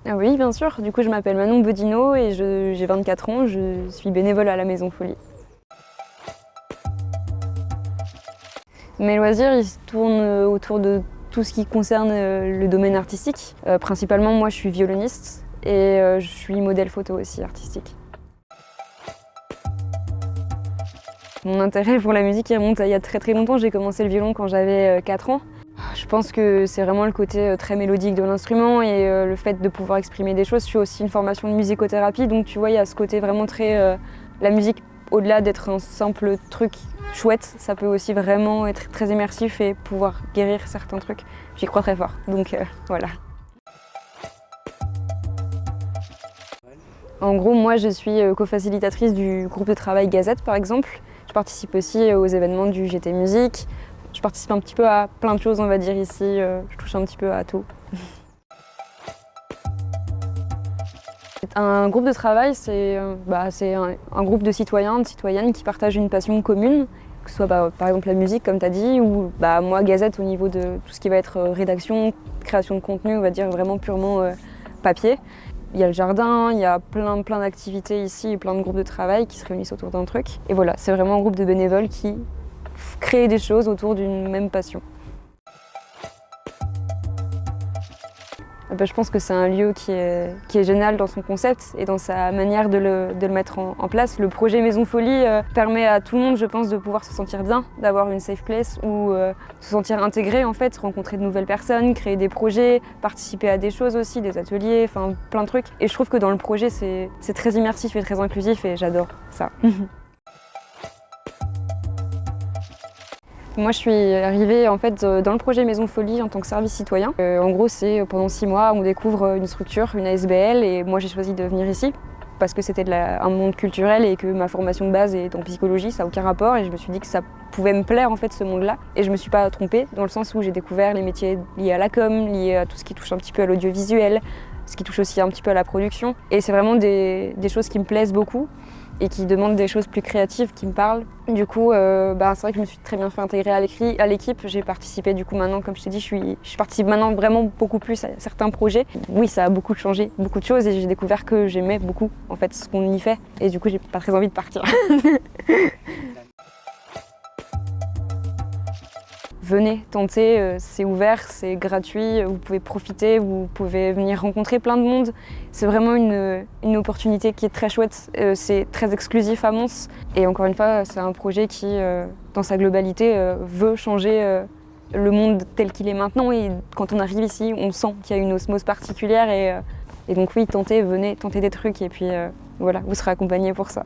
Ah oui, bien sûr. Du coup, je m'appelle Manon Bodino et j'ai 24 ans. Je suis bénévole à la Maison Folie. Mes loisirs, ils se tournent autour de tout ce qui concerne le domaine artistique. Principalement, moi, je suis violoniste et je suis modèle photo aussi artistique. Mon intérêt pour la musique il remonte à il y a très très longtemps. J'ai commencé le violon quand j'avais 4 ans. Je pense que c'est vraiment le côté très mélodique de l'instrument et le fait de pouvoir exprimer des choses. Je suis aussi une formation de musicothérapie, donc tu vois, il y a ce côté vraiment très... la musique, au-delà d'être un simple truc chouette, ça peut aussi vraiment être très immersif et pouvoir guérir certains trucs. J'y crois très fort, donc voilà. En gros, moi, je suis co-facilitatrice du groupe de travail Gazette, par exemple. Je participe aussi aux événements du GT Musique. Je participe un petit peu à plein de choses, on va dire, ici. Je touche un petit peu à tout. Un groupe de travail, c'est un groupe de citoyens, de citoyennes qui partagent une passion commune, que ce soit par exemple la musique, comme tu as dit, ou moi, Gazette, au niveau de tout ce qui va être rédaction, création de contenu, on va dire vraiment purement papier. Il y a le jardin, il y a plein d'activités ici et plein de groupes de travail qui se réunissent autour d'un truc. Et voilà, c'est vraiment un groupe de bénévoles qui créent des choses autour d'une même passion. Je pense que c'est un lieu qui est génial dans son concept et dans sa manière de le mettre en place. Le projet Maison Folie permet à tout le monde, je pense, de pouvoir se sentir bien, d'avoir une safe place où se sentir intégré, en fait, rencontrer de nouvelles personnes, créer des projets, participer à des choses aussi, des ateliers, enfin plein de trucs. Et je trouve que dans le projet, c'est très immersif et très inclusif et j'adore ça. Moi, je suis arrivée en fait dans le projet Maison Folie en tant que service citoyen. En gros, c'est pendant 6 mois, on découvre une structure, une ASBL, et moi j'ai choisi de venir ici parce que c'était un monde culturel et que ma formation de base est en psychologie, ça n'a aucun rapport, et je me suis dit que ça pouvait me plaire en fait ce monde-là. Et je me suis pas trompée dans le sens où j'ai découvert les métiers liés à la com, liés à tout ce qui touche un petit peu à l'audiovisuel, ce qui touche aussi un petit peu à la production. Et c'est vraiment des choses qui me plaisent beaucoup et qui demandent des choses plus créatives qui me parlent. Du coup, c'est vrai que je me suis très bien fait intégrer à l'équipe. J'ai participé du coup maintenant, comme je t'ai dit, je participe maintenant vraiment beaucoup plus à certains projets. Oui, ça a beaucoup changé, beaucoup de choses, et j'ai découvert que j'aimais beaucoup en fait ce qu'on y fait. Et du coup, j'ai pas très envie de partir. Venez tenter, c'est ouvert, c'est gratuit, vous pouvez profiter, vous pouvez venir rencontrer plein de monde. C'est vraiment une opportunité qui est très chouette, c'est très exclusif à Mons. Et encore une fois, c'est un projet qui, dans sa globalité, veut changer le monde tel qu'il est maintenant. Et quand on arrive ici, on sent qu'il y a une osmose particulière. Et donc oui, venez tenter des trucs et puis voilà, vous serez accompagnés pour ça.